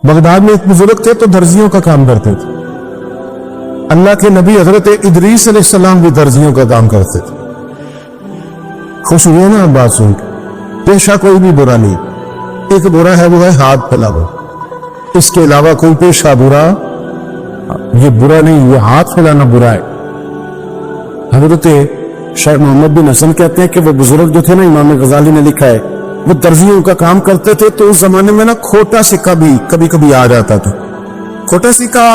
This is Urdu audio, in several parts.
بغداد میں ایک بزرگ تھے تو درزیوں کا کام کرتے تھے. اللہ کے نبی حضرت ادریس علیہ السلام بھی درزیوں کا کام کرتے تھے. خوش ہوئے نا بات سن کے؟ پیشہ کوئی بھی برا نہیں. ایک برا ہے وہ ہے ہاتھ پھیلانا. اس کے علاوہ کوئی پیشہ برا یہ برا نہیں، یہ ہاتھ پھیلانا برا ہے. حضرت شیخ محمد بن حسن کہتے ہیں کہ وہ بزرگ جو تھے نا، امام غزالی نے لکھا ہے، وہ درزیوں کا کام کرتے تھے تو اس زمانے میں نا کھوٹا سکہ بھی کبھی کبھی آ جاتا تھا. کھوٹا سکہ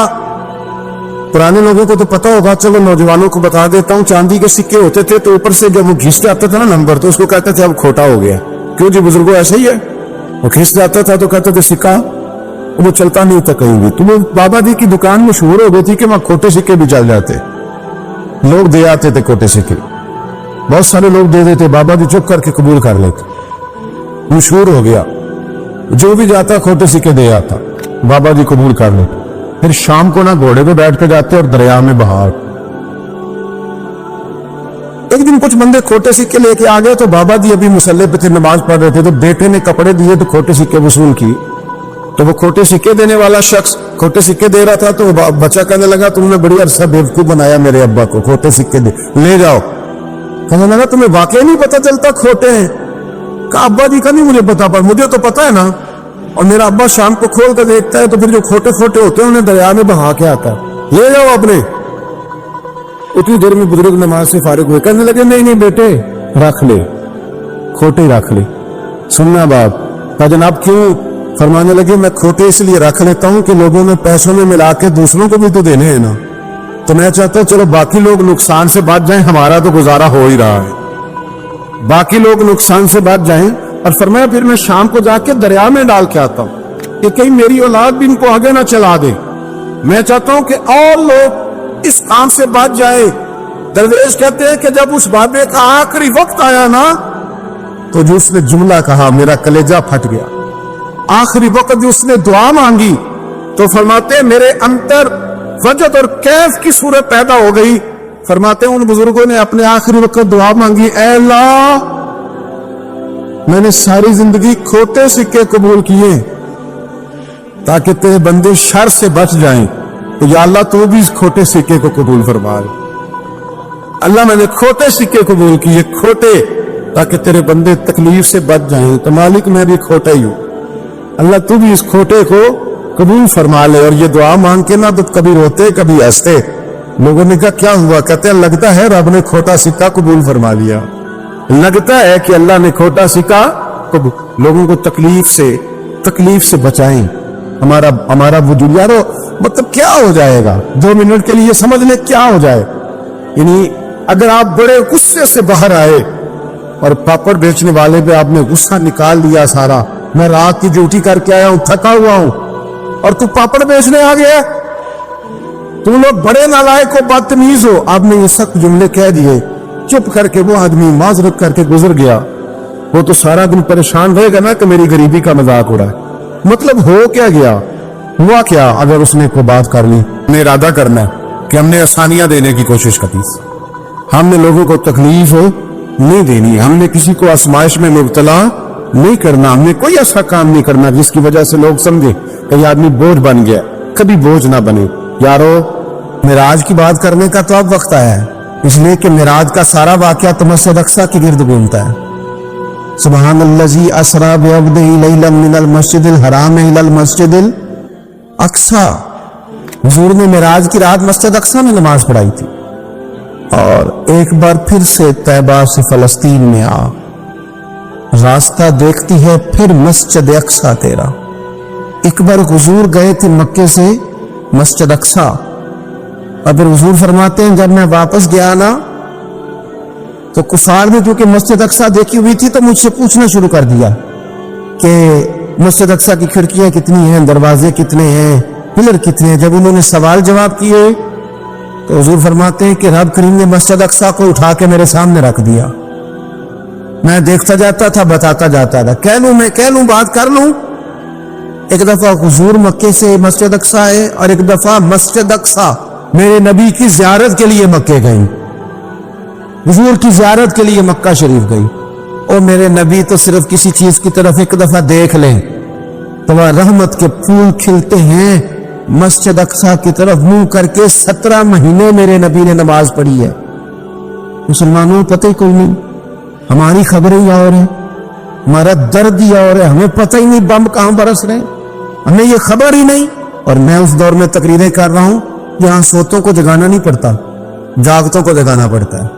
پرانے لوگوں کو تو پتا ہوگا، چلو نوجوانوں کو بتا دیتا ہوں. چاندی کے سکے ہوتے تھے تو اوپر سے جب وہ گھس جاتا تھا نا نمبر، تو اس کو کہتے تھے اب کھوٹا ہو گیا. کیوں جی بزرگوں ایسا ہی ہے، وہ گھس جاتا تھا تو کہتے تھے سکہ وہ چلتا نہیں تھا کہیں بھی. تو وہ بابا جی کی دکان مشہور ہو گئی تھی کہ وہاں کھوٹے سکے بھی چل جاتے، لوگ دے آتے تھے کھوٹے سکے. بہت سارے لوگ دے دیتے، بابا جی چپ کر کے قبول کر لیتے. مشہور ہو گیا، جو بھی جاتا کھوٹے سکے دے آتا، بابا جی قبول کر لیتے. پھر شام کو نا گھوڑے پہ بیٹھ کے جاتے اور دریا میں بہا. ایک دن کچھ بندے کھوٹے سکے لے کے آ گئے تو بابا جی ابھی مصلے پہ تھے، نماز پڑھ رہے تھے. تو بیٹے نے کپڑے دیے تو کھوٹے سکے وصول کی. تو وہ کھوٹے سکے دینے والا شخص کھوٹے سکے دے رہا تھا تو بچہ کہنے لگا تم نے بڑی عرصہ بیوقوف بنایا میرے ابا کو، کھوٹے سکے دے لے جاؤ. کہنے لگا تمہیں واقعی نہیں پتا چلتا کھوٹے ہیں؟ کہا ابا جی کا نہیں مجھے پتا، پر مجھے تو پتا ہے نا. اور میرا ابا شام کو کھول کر دیکھتا ہے تو پھر جو کھوٹے کھوٹے ہوتے ہیں انہیں دریا میں بہا کے آتا ہے، لے جاؤ اپنے. اتنی دیر میں بزرگ نماز سے فارغ ہوئے، کہنے لگے نہیں نہیں بیٹے رکھ لے، کھوٹے رکھ لے. سننا باپ. کہا جناب کیوں؟ فرمانے لگے میں کھوٹے اس لیے رکھ لیتا ہوں کہ لوگوں میں پیسوں میں ملا کے دوسروں کو بھی تو دینے ہیں نا. تو میں چاہتا ہوں چلو باقی لوگ نقصان سے بچ جائیں، ہمارا تو گزارا ہو ہی رہا ہے، باقی لوگ نقصان سے بچ جائیں. اور فرمایا پھر میں شام کو جا کے دریا میں ڈال کے آتا ہوں کہ کہیں میری اولاد بھی ان کو آگے نہ چلا دے. میں چاہتا ہوں کہ اور لوگ اس کام سے بچ جائے. درویش کہتے ہیں کہ جب اس بابے کا آخری وقت آیا نا تو جو اس نے جملہ کہا میرا کلیجہ پھٹ گیا. آخری وقت جو اس نے دعا مانگی تو فرماتے ہیں میرے اندر وجد اور کیف کی صورت پیدا ہو گئی. فرماتے ہیں ان بزرگوں نے اپنے آخری وقت دعا مانگی، اے اللہ میں نے ساری زندگی کھوٹے سکے قبول کیے تاکہ تیرے بندے شر سے بچ جائیں، تو یا اللہ تو بھی اس کھوٹے سکے کو قبول فرما. اللہ میں نے کھوٹے سکے قبول کیے، کھوٹے، تاکہ تیرے بندے تکلیف سے بچ جائیں. تو مالک میں بھی کھوٹا ہی ہوں، اللہ تو بھی اس کھوٹے کو قبول فرما لے. اور یہ دعا مانگ کے نا تو کبھی روتے کبھی ہنستے. لوگوں نے کہا کیا ہوا؟ کہتے ہیں لگتا ہے رب نے کھوٹا سکہ قبول فرما لیا. لگتا ہے کہ اللہ نے کھوٹا سکہ لوگوں کو تکلیف سے بچائیں. ہمارا وجود یارو مطلب کیا ہو جائے گا 2 منٹ کے لیے سمجھ لیں کیا ہو جائے. یعنی اگر آپ بڑے غصے سے باہر آئے اور پاپڑ بیچنے والے پہ آپ نے غصہ نکال دیا سارا، میں رات کی ڈیوٹی کر کے آیا ہوں، تھکا ہوا ہوں، اور تو پاپڑ بیچنے آ گیا، تم لوگ بڑے نالائق ہو، بدتمیز ہو. آپ نے یہ سخت جملے کہہ دیے، چپ کر کے وہ آدمی معذرت کر کے گزر گیا. وہ تو سارا دن پریشان رہے گا نا کہ میری غریبی کا مذاق ہو رہا ہے. مطلب ہو کیا گیا؟ ہوا کیا اگر اس نے کوئی بات کر لی؟ ہم نے ارادہ کرنا ہے کہ ہم نے آسانیاں دینے کی کوشش کرنی، ہم نے لوگوں کو تکلیف نہیں دینی، ہم نے کسی کو آزمائش میں مبتلا نہیں کرنا، ہم نے کوئی ایسا کام نہیں کرنا جس کی وجہ سے لوگ سمجھے کہ یہ آدمی بوجھ بن گیا. کبھی بوجھ نہ بنے. یارو معراج کی بات کرنے کا تو اب وقت آیا ہے، اس لیے کہ معراج کا سارا واقعہ تو مسجد اقصی کے گرد گھومتا ہے. سبحان الذی اسری بعبدہ لیلا من المسجد الحرام الی المسجد الاقصی. حضور نے معراج کی رات مسجد اقصی میں نماز پڑھائی تھی. اور ایک بار پھر سے طیبہ سے فلسطین میں آ، راستہ دیکھتی ہے پھر مسجد اقصی تیرا. ایک بار حضور گئے تھے مکے سے مسجد اقصی، اور پھر حضور فرماتے ہیں جب میں واپس گیا نا تو کفار نے کیونکہ مسجد اقصی دیکھی ہوئی تھی تو مجھ سے پوچھنا شروع کر دیا کہ مسجد اقصی کی کھڑکیاں کتنی ہیں، دروازے کتنے ہیں، پلر کتنے ہیں. جب انہوں نے سوال جواب کیے تو حضور فرماتے ہیں کہ رب کریم نے مسجد اقصی کو اٹھا کے میرے سامنے رکھ دیا. میں دیکھتا جاتا تھا، بتاتا جاتا تھا، کہہ لوں بات کر لوں. ایک دفعہ حضور مکے سے مسجد اقصی آئے اور ایک دفعہ مسجد اقصی میرے نبی کی زیارت کے لیے مکے گئی، حضور کی زیارت کے لیے مکہ شریف گئی. اور میرے نبی تو صرف کسی چیز کی طرف ایک دفعہ دیکھ لیں تو تو وہاں رحمت کے پھول کھلتے ہیں. مسجد اقصی کی طرف منہ کر کے 17 مہینے میرے نبی نے نماز پڑھی ہے. مسلمانوں کو پتہ ہی کوئی نہیں, ہماری خبریں ہی اور ہیں, ہمارا درد ہی اور ہے, ہمیں پتہ ہی نہیں بم کہاں برس رہے ہیں, ہمیں یہ خبر ہی نہیں. اور میں اس دور میں تقریریں کر رہا ہوں جہاں سوتوں کو جگانا نہیں پڑتا, جاگتوں کو جگانا پڑتا ہے.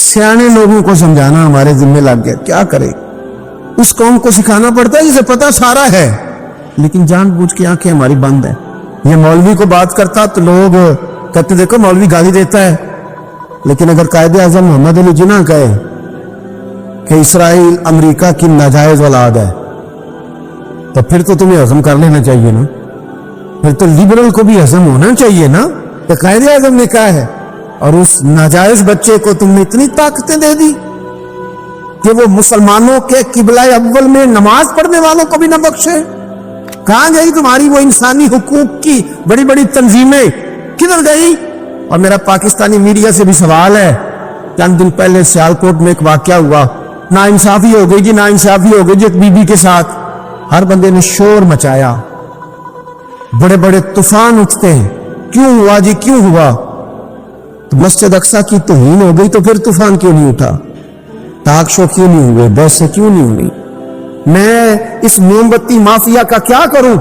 سیانے لوگوں کو سمجھانا ہمارے ذمہ لگ گیا. کیا کرے, اس قوم کو سکھانا پڑتا ہے جسے پتہ سارا ہے, لیکن جان بوجھ کے آنکھیں ہماری بند ہیں. یہ مولوی کو بات کرتا تو لوگ کہتے دیکھو مولوی گالی دیتا ہے, لیکن اگر قائد اعظم محمد علی جناح کہے کہ اسرائیل امریکہ کی ناجائز اولاد ہے, تو پھر تو تمہیں ہضم کر لینا چاہیے نا. پھر تو لبرل کو بھی ہضم ہونا چاہیے نا کہ قائد اعظم نے کہا ہے, اور اس ناجائز بچے کو تم نے اتنی طاقتیں دے دی کہ وہ مسلمانوں کے قبلہ اول میں نماز پڑھنے والوں کو بھی نہ بخشے. کہاں گئی تمہاری وہ انسانی حقوق کی بڑی بڑی تنظیمیں, کدھر گئی؟ اور میرا پاکستانی میڈیا سے بھی سوال ہے, چند دن پہلے سیالکوٹ میں ایک واقعہ ہوا, ناانصافی ہو گئی جی, ناانصافی ہو گئی جی ایک بی بی کے ساتھ. ہر بندے نے شور مچایا, بڑے بڑے طوفان اٹھتے ہیں, کیوں ہوا جی کیوں ہوا؟ تو مسجد اقصی کی توہین ہو گئی تو پھر طوفان کیوں نہیں اٹھا؟ ٹاک شو کیوں نہیں ہوئے؟ بحثیں کیوں نہیں ہوئی؟ میں اس موم بتی مافیا کا کیا کروں؟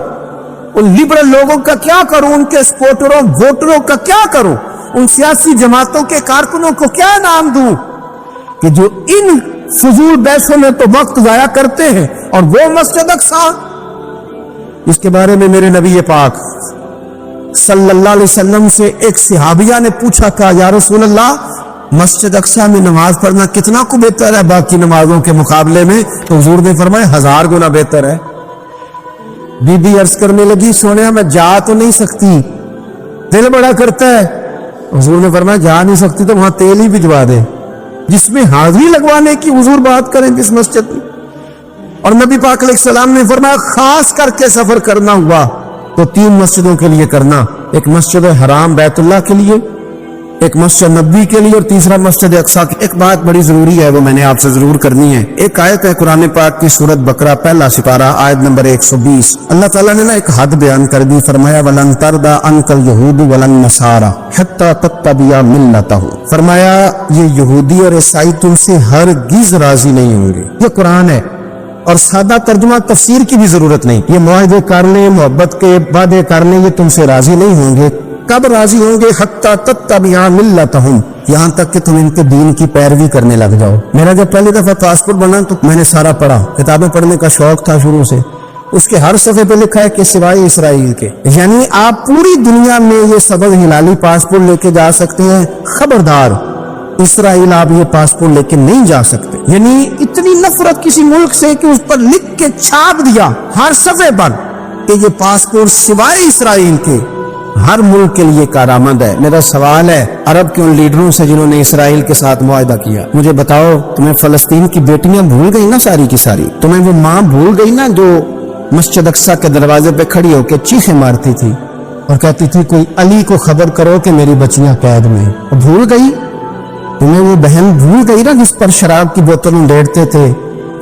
ان لبرل لوگوں کا کیا کروں؟ ان کے سپورٹروں ووٹروں کا کیا کروں؟ ان سیاسی جماعتوں کے کارکنوں کو کیا نام دوں کہ جو ان فضول بحثوں میں تو وقت ضائع کرتے ہیں, اور وہ مسجد اقصی. اس کے بارے میں میرے نبی پاک صلی اللہ علیہ وسلم سے ایک صحابیہ نے پوچھا تھا, یا رسول اللہ مسجد اقصی میں نماز پڑھنا کتنا کو بہتر ہے باقی نمازوں کے مقابلے میں؟ تو حضور نے فرمایا 1000 گنا بہتر ہے. بی بی عرض کرنے لگی, سونیا میں جا تو نہیں سکتی, دل بڑا کرتا ہے. حضور نے فرمایا جا نہیں سکتی تو وہاں تیل ہی بھجوا دے, جس میں حاضری لگوانے کی حضور بات کریں جس مسجد میں. اور نبی پاک علیہ السلام نے فرمایا خاص کر کے سفر کرنا ہوا تو 3 مسجدوں کے لیے کرنا, ایک مسجد حرام بیت اللہ کے لیے, ایک مسجد نبوی کے لیے, اور تیسرا مسجد اقصی کی. ایک بات بڑی ضروری ہے, وہ میں نے آپ سے ضرور کرنی ہے. ایک آیت ہے قرآن پاک کی سورۃ بقرہ پہلا سپارہ آیت نمبر 120. اللہ تعالیٰ نے ایک حد بیان کر دی, فرمایا وَلَن تَرْضَىٰ عَنْكَ الْيَهُودُ وَلَا النَّصَارَىٰ حَتَّىٰ تَتَّبِعَ مِلَّتَهُمْ. فرمایا یہ یہودی اور عیسائی تم سے ہرگز راضی نہیں ہوں گے. یہ قرآن ہے, اور سادہ ترجمہ تفسیر کی بھی ضرورت نہیں. یہ معاہدے کرنے, محبت کے وعدے کرنے, یہ تم سے راضی نہیں ہوں گے. کب راضی ہوں گے؟ حتیٰ تتبعوا ملتہم, یہاں تک کہ تم ان کے دین کی پیروی کرنے لگ جاؤ. میرا جب پہلی دفعہ پاسپورٹ بنا تو میں نے سارا پڑھا, کتابیں پڑھنے کا شوق تھا شروع سے. اس کے ہر صفحے پہ لکھا ہے کہ سوائے اسرائیل کے, یعنی آپ پوری دنیا میں یہ سبز ہلالی پاسپورٹ لے کے جا سکتے ہیں, خبردار اسرائیل آپ یہ پاسپورٹ لے کے نہیں جا سکتے. یعنی اتنی نفرت کسی ملک سے کہ اس پر لکھ کے چھاپ دیا ہر صفحے پر کہ یہ پاسپورٹ سوائے اسرائیل کے ہر ملک کے لیے کارآمد ہے. میرا سوال ہے عرب کے ان لیڈروں سے جنہوں نے اسرائیل کے ساتھ معاہدہ کیا, مجھے بتاؤ تمہیں فلسطین کی بیٹیاں بھول گئی نا ساری کی ساری؟ تمہیں وہ ماں بھول گئی نا جو مسجد اقصی کے دروازے پہ کھڑی ہو کے چیخیں مارتی تھی اور کہتی تھی کوئی علی کو خبر کرو کہ میری بچیاں قید میں؟ بھول گئی؟ تمہیں وہ بہن بھول گئی نا جس پر شراب کی بوتل انڈیڑتے تھے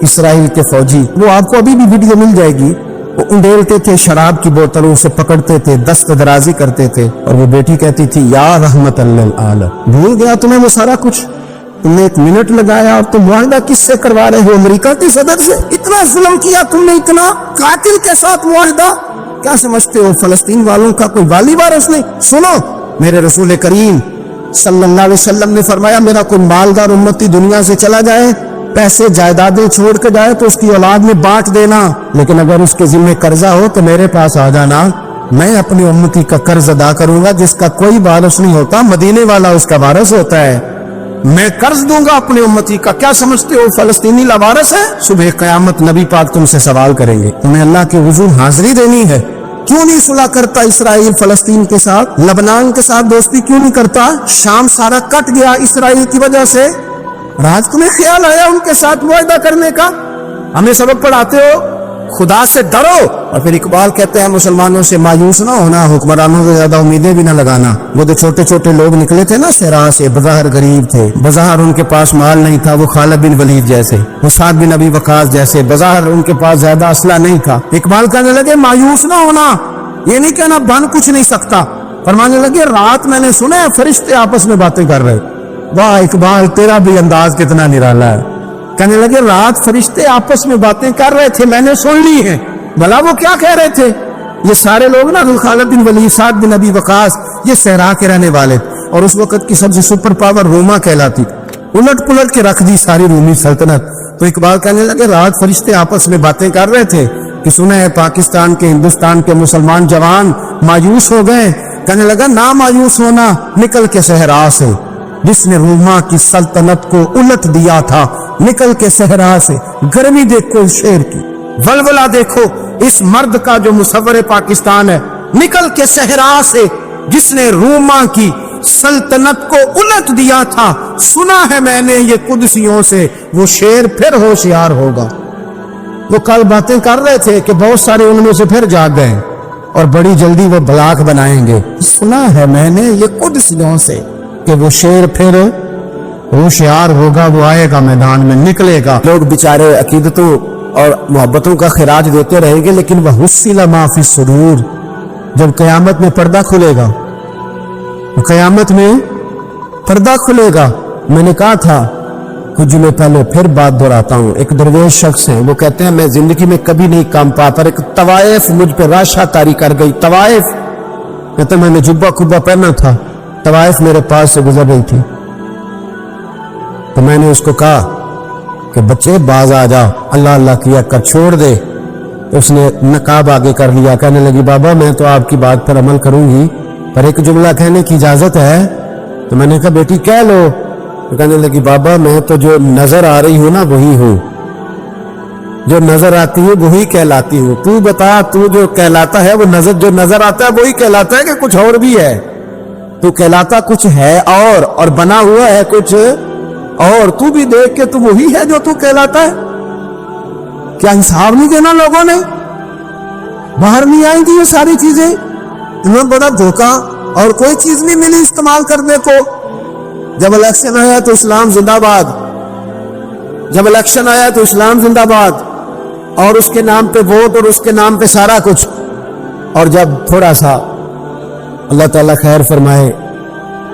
اسرائیل کے فوجی؟ وہ آپ کو ابھی بھی ویڈیو مل جائے گی. وہ انڈیلتے تھے شراب کی بوتلوں سے, پکڑتے تھے, دست درازی کرتے تھے, اور وہ بیٹی کہتی تھی یا رحمت للعالم. بھول گیا تمہیں وہ سارا کچھ؟ تم نے 1 منٹ لگایا, اور تم معاہدہ کس سے کروا رہے ہو؟ امریکہ کے صدر سے. اتنا ظلم کیا تم نے, اتنا قاتل کے ساتھ معاہدہ. کیا سمجھتے ہو فلسطین والوں کا کوئی والی وارث نہیں؟ سنو, میرے رسول کریم صلی اللہ علیہ وسلم نے فرمایا میرا کوئی مالدار امتی دنیا سے چلا جائے, پیسے جائیدادیں چھوڑ کے جائے تو اس کی اولاد میں بانٹ دینا, لیکن اگر اس کے ذمہ قرضہ ہو تو میرے پاس آ جانا, میں اپنی امتی کا قرض ادا کروں گا. جس کا کوئی وارث نہیں ہوتا مدینے والا اس کا وارث ہوتا ہے. میں قرض دوں گا اپنی امتی کا. کیا سمجھتے ہو فلسطینی لاوارث ہے؟ صبح قیامت نبی پاک تم سے سوال کریں گے, تمہیں اللہ کے حضور حاضری دینی ہے. کیوں نہیں صلح کرتا اسرائیل فلسطین کے ساتھ؟ لبنان کے ساتھ دوستی کیوں نہیں کرتا؟ شام سارا کٹ گیا اسرائیل کی وجہ سے. راج تمہیں خیال آیا ان کے ساتھ معاہدہ کرنے کا؟ ہمیں سبق پڑھاتے ہو خدا سے ڈرو. اور پھر اقبال کہتے ہیں مسلمانوں سے مایوس نہ ہونا, حکمرانوں سے زیادہ امیدیں بھی نہ لگانا. وہ جو چھوٹے چھوٹے لوگ نکلے تھے نا صحرا سے, بظاہر غریب تھے, بظاہر ان کے پاس مال نہیں تھا, وہ خالد بن ولید جیسے, وہ سعد بن ابی وقاص جیسے, بظاہر ان کے پاس زیادہ اسلحہ نہیں تھا. اقبال کہنے لگے مایوس نہ ہونا, یہ نہیں کہنا بن کچھ نہیں سکتا. فرمانے لگے رات میں نے سنا ہے فرشتے آپس میں باتیں کر رہے. واہ اقبال, تیرا بھی انداز کتنا نرالا ہے. کہنے لگے رات فرشتے آپس میں باتیں کر رہے تھے, میں نے سن لی ہیں. بھلا وہ کیا کہہ رہے تھے؟ یہ سارے لوگ نا خالد بن ولید, سعد بن ابی وقاص, یہ صحرا کے رہنے والے, اور اس وقت کی سب سے سپر پاور روما کہلاتی, الٹ پلٹ کے رکھ دی ساری رومی سلطنت. تو اقبال کہنے لگے رات فرشتے آپس میں باتیں کر رہے تھے کہ سنا ہے پاکستان کے, ہندوستان کے مسلمان جوان مایوس ہو گئے. کہنے لگا نہ مایوس ہونا, نکل کے صحرا سے, جس نے روما کی سلطنت کو الٹ دیا تھا, نکل کے صحرا سے. گرمی دیکھو اس شعر کی, ولولہ دیکھو اس مرد کا جو مصور پاکستان ہے. نکل کے صحرا سے جس نے روما کی سلطنت کو الٹ دیا تھا, سنا ہے میں نے یہ قدسیوں سے, وہ شیر پھر ہوشیار ہوگا. وہ کل باتیں کر رہے تھے کہ بہت سارے ان میں سے پھر جاگ گئے اور بڑی جلدی وہ بلاک بنائیں گے. سنا ہے میں نے یہ قدسیوں سے کہ وہ شیر پھر ہوشیار ہوگا, وہ آئے گا میدان میں, نکلے گا. لوگ بیچارے عقیدتوں اور محبتوں کا خراج دیتے رہیں گے, لیکن وہ حصل ما فی الصدور, جب قیامت میں پردہ کھلے گا, قیامت میں پردہ کھلے گا. میں نے کہا تھا کچھ جمعے پہلے, پھر بات دہراتا ہوں. ایک درویش شخص ہیں, وہ کہتے ہیں میں زندگی میں کبھی نہیں کام پاتا, ایک طوائف مجھ پہ راشا طاری کر گئی. طوائف کہتے ہیں میں نے جبہ کبہ پہنا تھا, طوائف میرے پاس سے گزر رہی تھی, تو میں نے اس کو کہا کہ بچے باز آ جا, اللہ اللہ کیا کر چھوڑ دے. اس نے نقاب آگے کر لیا, کہنے لگی بابا میں تو آپ کی بات پر عمل کروں گی, پر ایک جملہ کہنے کی اجازت ہے؟ تو میں نے کہا بیٹی کہہ لو. تو کہنے لگی بابا میں تو جو نظر آ رہی ہوں نا وہی ہوں, جو نظر آتی ہے وہی کہلاتی ہوں. تو بتا, تو جو کہلاتا ہے وہ نظر, جو نظر آتا ہے وہی کہلاتا ہے کہ کچھ اور بھی ہے؟ تو کہلاتا کچھ ہے اور بنا ہوا ہے کچھ اور. تو بھی دیکھ کے تو وہی ہے جو تو کہلاتا ہے. کیا حساب نہیں دینا لوگوں نے؟ باہر نہیں آئیں گی یہ ساری چیزیں, انہیں بڑا دھوکہ, اور کوئی چیز نہیں ملی استعمال کرنے کو. جب الیکشن آیا تو اسلام زندہ باد, جب الیکشن آیا تو اسلام زندہ باد, اور اس کے نام پہ ووٹ اور اس کے نام پہ سارا کچھ. اور جب تھوڑا سا اللہ تعالیٰ خیر فرمائے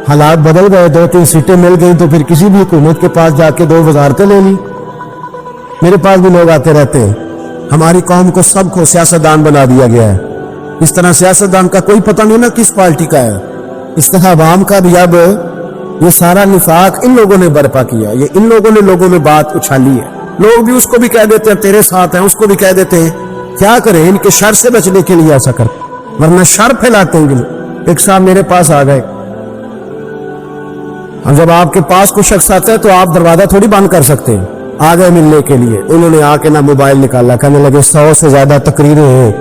حالات بدل گئے, 2-3 سیٹیں مل گئی, تو پھر کسی بھی حکومت کے پاس جا کے 2 وزارتیں لے لی. میرے پاس بھی لوگ آتے رہتے ہیں. ہماری قوم کو سب کو سیاستدان بنا دیا گیا ہے. اس طرح سیاستدان کا کوئی پتہ نہیں نا کس پارٹی کا ہے. اس طرح عوام کا بھی اب یہ سارا نفاق ان لوگوں نے برپا کیا, یہ ان لوگوں نے لوگوں میں بات اچھالی ہے. لوگ بھی اس کو بھی کہہ دیتے ہیں تیرے ساتھ ہیں, اس کو بھی کہہ دیتے ہیں. کیا کریں, ان کے شر سے بچنے کے لیے ایسا کر, ورنہ شر پھیلاتے ہیں. ایک صاحب میرے پاس آ گئے, اور جب آپ کے پاس کوئی شخص آتا ہے تو آپ دروازہ تھوڑی بند کر سکتے ہیں. آ گئے ملنے کے لیے, انہوں نے آ کے نہ موبائل نکالا, کہنے لگے 100 سے زیادہ تقریریں ہیں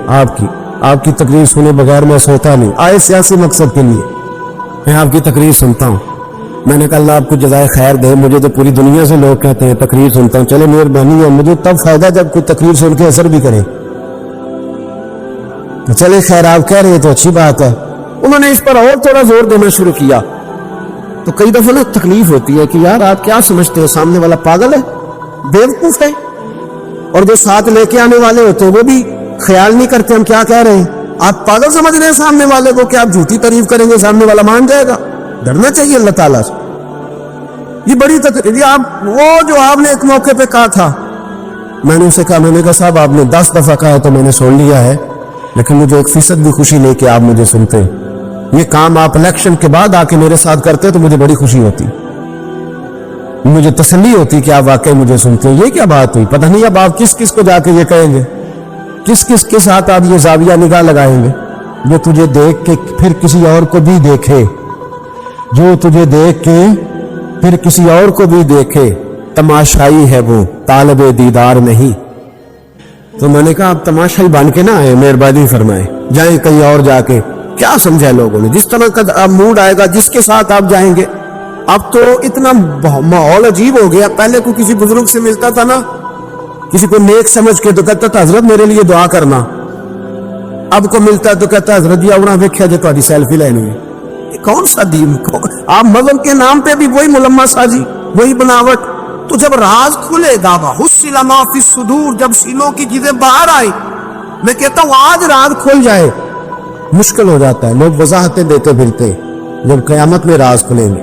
آپ کی تقریر سنے بغیر میں سوتا نہیں. آئے سیاسی مقصد کے لیے, میں آپ کی تقریر سنتا ہوں. میں نے کہا اللہ آپ کو جزائے خیر دے, مجھے تو پوری دنیا سے لوگ کہتے ہیں تقریر سنتا ہوں. چلے مہربانی ہے, مجھے تب فائدہ جب کوئی تقریر سن کے اثر بھی کرے. چلے خیر, آپ کہہ رہے ہیں تو اچھی بات ہے. انہوں نے اس پر اور تھوڑا زور دینا شروع کیا. تو کئی دفعہ نا تکلیف ہوتی ہے کہ یار آپ کیا سمجھتے ہیں, سامنے والا پاگل ہے, بیوقوف ہے. اور جو ساتھ لے کے آنے والے ہوتے ہیں وہ بھی خیال نہیں کرتے ہم کیا کہہ رہے ہیں. آپ پاگل سمجھ رہے ہیں سامنے والے کو کہ آپ جھوٹی تعریف کریں گے سامنے والا مان جائے گا. ڈرنا چاہیے اللہ تعالیٰ سے. یہ بڑی تکلیف. آپ وہ جو آپ نے ایک موقع پہ کہا تھا, میں نے اسے کہا, میں نے کہا صاحب آپ نے 10 دفعہ کہا ہے تو میں نے سن لیا ہے, لیکن مجھے 1% بھی خوشی نہیں کہ آپ مجھے سنتے. یہ کام آپ الیکشن کے بعد آ کے میرے ساتھ کرتے تو مجھے بڑی خوشی ہوتی, مجھے تسلی ہوتی کہ آپ واقعی مجھے سنتے ہیں. یہ کیا بات ہوئی؟ پتہ نہیں اب آپ کس کس کو جا کے یہ کہیں گے, کس کس کے ساتھ آپ یہ زاویہ نگاہ لگائیں گے. جو تجھے دیکھ کے پھر کسی اور کو بھی دیکھے, جو تجھے دیکھ کے پھر کسی اور کو بھی دیکھے, تماشائی ہے وہ طالب دیدار نہیں. تو میں نے کہا آپ تماشائی بن کے نہ آئے, مہربانی فرمائے, جائیں کہیں اور جا کے. کیا سمجھا لوگوں نے, جس طرح کا موڈ آئے گا جس کے ساتھ آپ جائیں گے. اب تو اتنا ماحول عجیب ہو گیا. پہلے کوئی کسی بزرگ سے ملتا تھا نا کسی کو نیک سمجھ کے تو کہتا تھا حضرت میرے لیے دعا کرنا، اب کو ملتا تو کہتا حضرت جی آؤنا ویکھیا جے تہاڈی سیلفی لینی ہے۔ یہ کون سا دین؟ آپ مذہب کے نام پہ بھی وہی ملما سازی، وہی بناوٹ۔ تو جب راز کھلے گا وَحُصِّلَ مَا فِي الصُّدُورِ، جب سینوں کی چیزیں باہر آئی، میں کہتا ہوں آج راز کھل جائے، مشکل ہو جاتا ہے، لوگ وضاحتیں دیتے پھرتے، جب قیامت میں راز کھلیں گے۔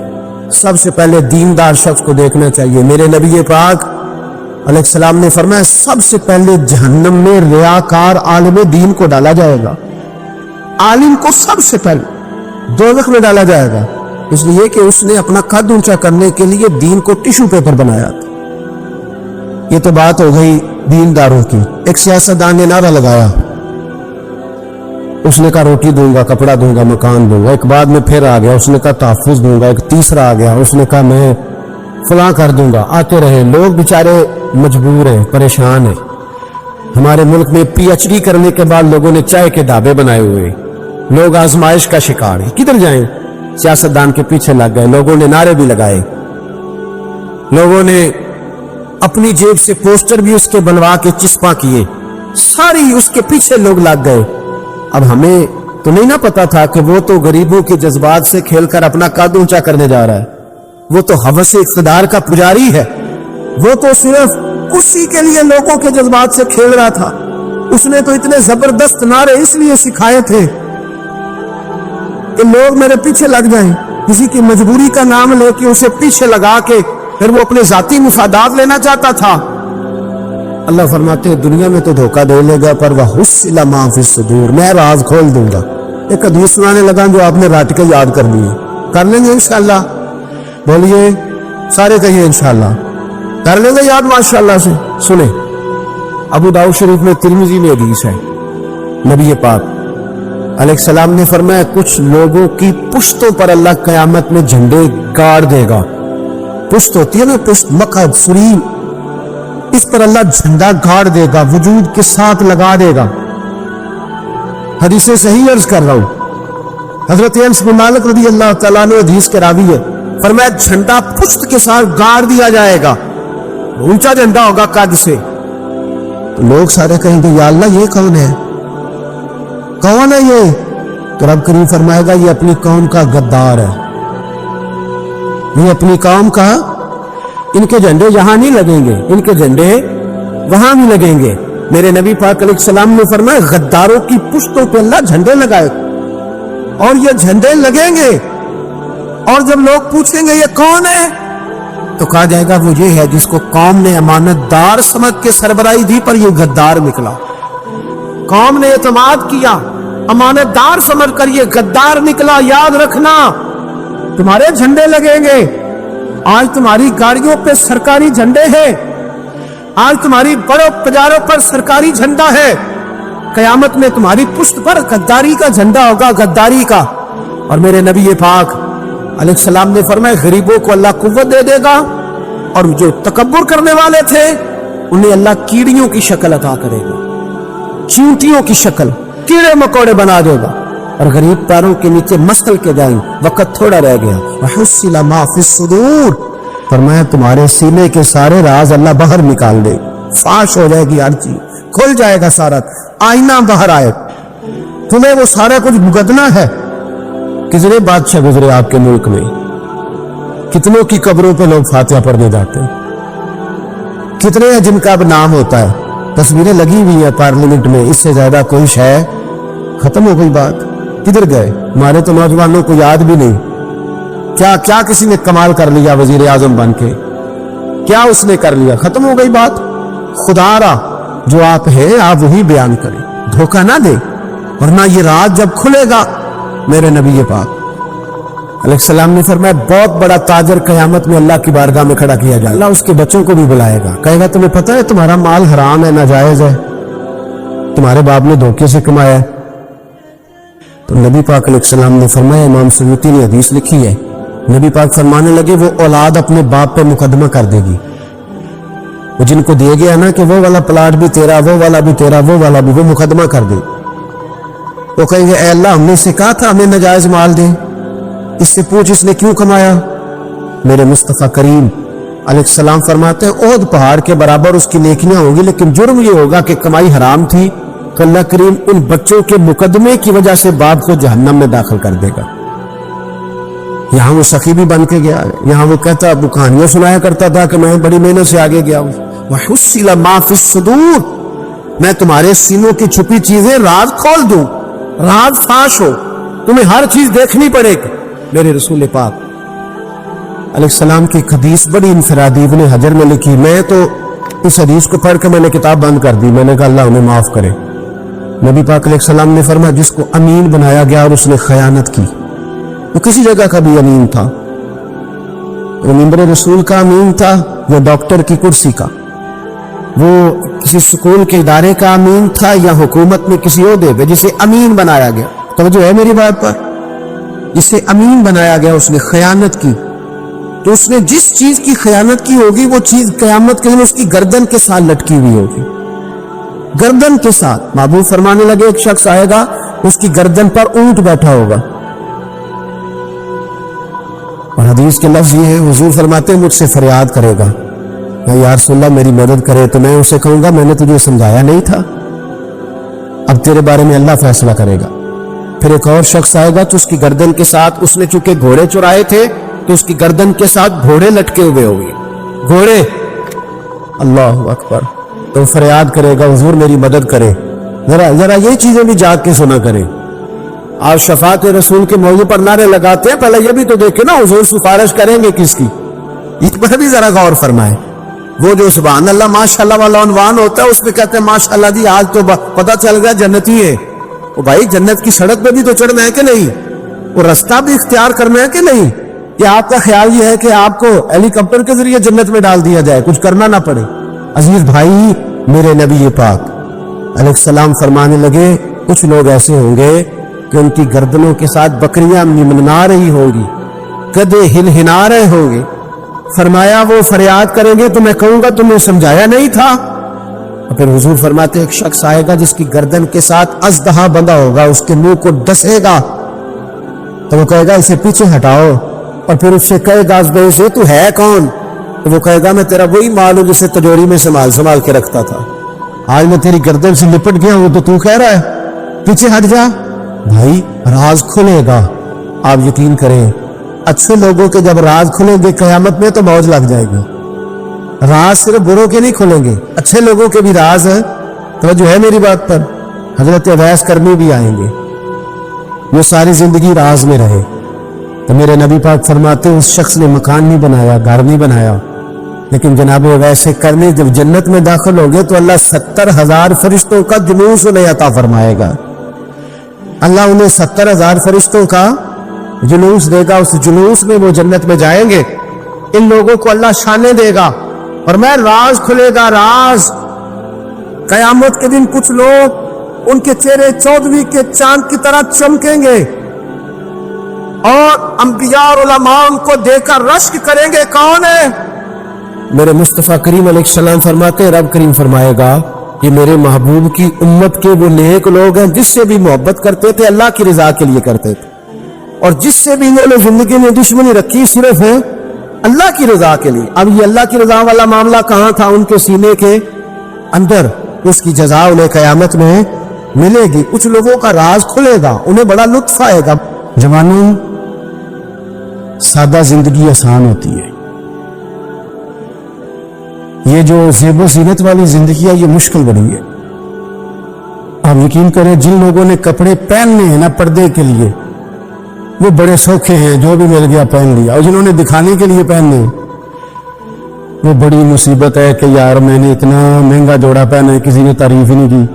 سب سے پہلے دیندار شخص کو دیکھنا چاہیے۔ میرے نبی پاک علیہ السلام نے فرمایا سب سے پہلے جہنم میں ریاکار عالم دین کو ڈالا جائے گا، عالم کو سب سے پہلے دوزخ میں ڈالا جائے گا، اس لیے کہ اس نے اپنا قد اونچا کرنے کے لیے دین کو ٹیشو پیپر بنایا تھا۔ یہ تو بات ہو گئی دینداروں کی۔ ایک سیاستدان نے نعرہ لگایا، اس نے کہا روٹی دوں گا، کپڑا دوں گا، مکان دوں گا۔ ایک بعد میں پھر آ گیا، اس نے کہا تحفظ دوں گا۔ ایک تیسرا آ گیا، اس نے کہا میں فلاں کر دوں گا۔ آتے رہے لوگ، بیچارے مجبور ہیں، پریشان ہیں۔ ہمارے ملک میں پی ایچ ڈی کرنے کے بعد لوگوں نے چائے کے ڈھابے بنائے ہوئے، لوگ آزمائش کا شکار ہیں، کدھر جائیں؟ سیاستدان کے پیچھے لگ گئے، لوگوں نے نعرے بھی لگائے، لوگوں نے اپنی جیب سے پوسٹر بھی اس کے بنوا کے چسپاں کیے، ساری اس کے پیچھے لوگ لگ گئے۔ اب ہمیں تو نہیں نہ پتا تھا کہ وہ تو غریبوں کے جذبات سے کھیل کر اپنا قد اونچا کرنے جا رہا ہے، وہ تو ہوس اقتدار کا پجاری ہے، وہ تو صرف اسی کے لیے لوگوں کے جذبات سے کھیل رہا تھا۔ اس نے تو اتنے زبردست نعرے اس لیے سکھائے تھے کہ لوگ میرے پیچھے لگ جائیں، کسی کی مجبوری کا نام لے کے اسے پیچھے لگا کے پھر وہ اپنے ذاتی مفادات لینا چاہتا تھا۔ اللہ فرماتے ہیں دنیا میں تو دھوکہ دے لے گا، پر وَحُصِّلَ مَا فِي الصُّدُورِ، میں راز کھول دوں گا۔ ایک حدیث سنانے لگا جو آپ نے رات کے یاد کرنی ہے، کر لیں گے انشاءاللہ؟ بولیے سارے کہیے انشاءاللہ، کر لیں گے یاد ماشاءاللہ سے؟ سنیں، ابو داؤد شریف میں، ترمذی میں حدیث ہے، نبی پاک علیہ السلام نے فرمایا کچھ لوگوں کی پشتوں پر اللہ قیامت میں جھنڈے گاڑ دے گا۔ پشت ہوتی ہے نا، پشت، مقعد، سرین، اس پر اللہ جھنڈا گاڑ دے گا، وجود کے ساتھ لگا دے گا۔ حدیث صحیح عرض کر رہا ہوں، حضرت انس بن مالک رضی اللہ تعالیٰ عنہ حدیث کے راوی ہے، فرمایا جھنڈا پشت کے ساتھ گاڑ دیا جائے گا، اونچا جھنڈا ہوگا قد سے۔ تو لوگ سارے کہیں گے یا اللہ یہ کون ہے، کون ہے یہ؟ تو رب کریم فرمائے گا یہ اپنی قوم کا غدار ہے، یہ اپنی قوم کا، ان کے جھنڈے یہاں نہیں لگیں گے، ان کے جھنڈے وہاں بھی لگیں گے۔ میرے نبی پاک علیہ السلام نے فرمایا غداروں کی پشتوں پہ اللہ جھنڈے لگائے، اور یہ جھنڈے لگیں گے، اور جب لوگ پوچھیں گے یہ کون ہے تو کہا جائے گا وہ یہ ہے جس کو قوم نے امانت دار سمجھ کے سربراہی دی، پر یہ غدار نکلا۔ قوم نے اعتماد کیا، امانت دار سمجھ کر یہ غدار نکلا۔ یاد رکھنا تمہارے جھنڈے لگیں گے، آج تمہاری گاڑیوں پہ سرکاری جھنڈے ہیں، آج تمہاری بڑوں بازاروں پر سرکاری جھنڈا ہے، قیامت میں تمہاری پشت پر غداری کا جھنڈا ہوگا، غداری کا۔ اور میرے نبی پاک علیہ السلام نے فرمایا غریبوں کو اللہ قوت دے دے گا، اور جو تکبر کرنے والے تھے انہیں اللہ کیڑیوں کی شکل عطا کرے گا، چیونٹیوں کی شکل، کیڑے مکوڑے بنا دے گا، اور غریب پیروں کے نیچے مسل کے جائیں۔ وقت تھوڑا رہ گیا، وَحُصِّلَ مَا فِي الصُّدُورِ، فرمایا تمہارے سینے کے سارے راز اللہ باہر نکال دے، فاش ہو جائے گی، ہر چیز کھل جائے گا، سارا آئینہ باہر آئے، تمہیں وہ سارا کچھ بھگتنا ہے۔ کتنے بادشاہ گزرے آپ کے ملک میں، کتنوں کی قبروں پہ لوگ فاتحہ پڑھنے جاتے ہیں، کتنے ہیں جن کا اب نام ہوتا ہے، تصویریں لگی ہوئی ہیں پارلیمنٹ میں، اس سے زیادہ کوئی شے؟ ختم ہو گئی بات۔ کدھر گئے ہمارے تو نوجوانوں کو یاد بھی نہیں، کیا کسی نے کمال کر لیا وزیر اعظم بن کے، کیا اس نے کر لیا؟ ختم ہو گئی بات۔ خدا را جو آپ ہیں آپ وہی بیان کریں، دھوکہ نہ دیں، ورنہ یہ رات جب کھلے گا، میرے نبی پاک علیہ السلام نے فرمایا بہت بڑا تاجر قیامت میں اللہ کی بارگاہ میں کھڑا کیا جائے، اللہ اس کے بچوں کو بھی بلائے گا، کہے گا تمہیں پتہ ہے تمہارا مال حرام ہے، ناجائز ہے، تمہارے باپ نے دھوکے سے کمایا ہے۔ تو نبی پاک علیہ السلام نے فرمایا، امام سیوطی نے حدیث لکھی ہے، نبی پاک فرمانے لگے وہ اولاد اپنے باپ پہ مقدمہ کر دے گی، وہ جن کو دے گیا نا کہ وہ والا پلاٹ بھی تیرا، وہ والا بھی تیرا، وہ والا بھی، وہ مقدمہ کر دے، وہ کہیں گے اے اللہ ہم نے اسے کہا تھا ہمیں ناجائز مال دے، اس سے پوچھ اس نے کیوں کمایا؟ میرے مصطفیٰ کریم علیہ السلام فرماتے ہیں احد پہاڑ کے برابر اس کی نیکیاں ہوں گی، لیکن جرم یہ ہوگا کہ کمائی حرام تھی، کہ اللہ کریم ان بچوں کے مقدمے کی وجہ سے باپ کو جہنم میں داخل کر دے گا۔ یہاں وہ سخی بھی بن کے گیا، یہاں وہ کہتا وہ کہانیاں سنایا کرتا تھا کہ میں بڑی محنت سے آگے گیا ہوں۔ وَحُصِّلَ مَا فِي الصُّدُورِ، میں تمہارے سینوں کی چھپی چیزیں راز کھول دوں، راز فاش ہو، تمہیں ہر چیز دیکھنی پڑے گی۔ میرے رسول پاک علیہ السلام کی ایک حدیث بڑی انفرادی ابن حجر میں لکھی، میں تو اس حدیث کو پڑھ کے میں نے کتاب بند کر دی، میں نے کہا اللہ انہیں معاف کرے۔ نبی پاک علیہ السلام نے فرمایا جس کو امین بنایا گیا اور اس نے خیانت کی، وہ کسی جگہ کا بھی امین تھا، وہ ممبر رسول کا امین تھا یا ڈاکٹر کی کرسی کا، وہ کسی سکول کے ادارے کا امین تھا یا حکومت میں کسی عہدے پہ جسے امین بنایا گیا، توجہ ہے میری بات پر، جسے امین بنایا گیا اس نے خیانت کی، تو اس نے جس چیز کی خیانت کی ہوگی وہ چیز قیامت کے دن اس کی گردن کے ساتھ لٹکی ہوئی ہوگی، گردن کے ساتھ۔ محبوب فرمانے لگے ایک شخص آئے گا اس کی گردن پر اونٹ بیٹھا ہوگا، اور حدیث کے لفظ یہ ہے حضور فرماتے ہیں مجھ سے فریاد کرے گا یا رسول اللہ میری مدد کرے، تو میں اسے کہوں گا میں نے تجھے سمجھایا نہیں تھا، اب تیرے بارے میں اللہ فیصلہ کرے گا۔ پھر ایک اور شخص آئے گا تو اس کی گردن کے ساتھ، اس نے چونکہ گھوڑے چرائے تھے تو اس کی گردن کے ساتھ گھوڑے لٹکے ہوئے ہوگی، گھوڑے، اللہ اکبر، تو فریاد کرے گا حضور میری مدد کرے۔ ذرا یہ چیزیں بھی جاگ کے سنا کریں۔ آپ شفاعت رسول کے موضوع پر نعرے لگاتے ہیں، پہلے یہ بھی تو دیکھیں نا حضور سفارش کریں گے کس کی، اس پر بھی ذرا غور فرمائیں۔ وہ جو سبحان اللہ ماشاءاللہ والا عنوان ہوتا ہے اس پہ کہتے ہیں ماشاءاللہ جی آج تو پتہ چل گیا جنتی ہے۔ وہ بھائی جنت کی سڑک پہ بھی تو چڑھنا ہے کہ نہیں، وہ رستہ بھی اختیار کرنا ہے کہ نہیں، کہ آپ کا خیال یہ ہے کہ آپ کو ہیلی کاپٹر کے ذریعے جنت میں ڈال دیا جائے، کچھ کرنا نہ پڑے۔ عزیز بھائی، میرے نبی پاک علیہ السلام فرمانے لگے کچھ لوگ ایسے ہوں گے کہ ان کی گردنوں کے ساتھ بکریاں منا رہی ہوں گی، گدھے ہنہنا رہے ہوں گے، فرمایا وہ فریاد کریں گے تو میں کہوں گا تمہیں سمجھایا نہیں تھا۔ اور پھر حضور فرماتے ایک شخص آئے گا جس کی گردن کے ساتھ اژدہا بندھا ہوگا، اس کے منہ کو ڈسے گا تو وہ کہے گا اسے پیچھے ہٹاؤ، اور پھر اس سے کہے گا ازدہے سے تو ہے کون، تو وہ کہے گا میں تیرا وہی مال ہوں جسے تجوری میں سنبھال کے رکھتا تھا، آج میں تیری گردن سے لپٹ گیا ہوں تو کہہ رہا ہے پیچھے ہٹ جا۔ بھائی راز کھلے گا، آپ یقین کریں اچھے لوگوں کے جب راز کھلیں گے قیامت میں تو موج لگ جائے گی۔ راز صرف بروں کے نہیں کھلیں گے، اچھے لوگوں کے بھی راز ہے، توجہ ہے میری بات پر۔ حضرت اویس کرنی بھی آئیں گے، وہ ساری زندگی راز میں رہے، تو میرے نبی پاک فرماتے ہیں اس شخص نے مکان نہیں بنایا، گھر نہیں بنایا، لیکن جناب اویس کرنی جب جنت میں داخل ہو گئے تو اللہ 70,000 فرشتوں کا جلوس انہیں عطا فرمائے گا، اللہ انہیں 70,000 فرشتوں کا جلوس دے گا، اس جلوس میں وہ جنت میں جائیں گے، ان لوگوں کو اللہ شانے دے گا، اور میں راز کھلے گا، راز۔ قیامت کے دن کچھ لوگ ان کے چہرے 14ویں کے چاند کی طرح چمکیں گے، اور انبیاء اور علماء ان کو دیکھ کر رشک کریں گے کون ہے؟ میرے مصطفیٰ کریم علیہ السلام فرماتے ہیں رب کریم فرمائے گا کہ میرے محبوب کی امت کے وہ نیک لوگ ہیں جس سے بھی محبت کرتے تھے اللہ کی رضا کے لیے کرتے تھے، اور جس سے بھی انہوں نے زندگی میں دشمنی رکھی صرف ہے اللہ کی رضا کے لیے۔ اب یہ اللہ کی رضا والا معاملہ کہاں تھا؟ ان کے سینے کے اندر، اس کی جزا انہیں قیامت میں ملے گی۔ کچھ لوگوں کا راز کھلے گا، انہیں بڑا لطف آئے گا۔ جوانوں، سادہ زندگی آسان ہوتی ہے، یہ جو زیب و زینت والی زندگی ہے یہ مشکل بنی ہے۔ آپ یقین کریں جن لوگوں نے کپڑے پہننے ہیں نا پردے کے لیے، وہ بڑے سوکھے ہیں، جو بھی مل گیا پہن لیا، اور جنہوں نے دکھانے کے لیے پہننے وہ بڑی مصیبت ہے کہ یار میں نے اتنا مہنگا جوڑا پہنا ہے، کسی نے تعریف ہی نہیں کی۔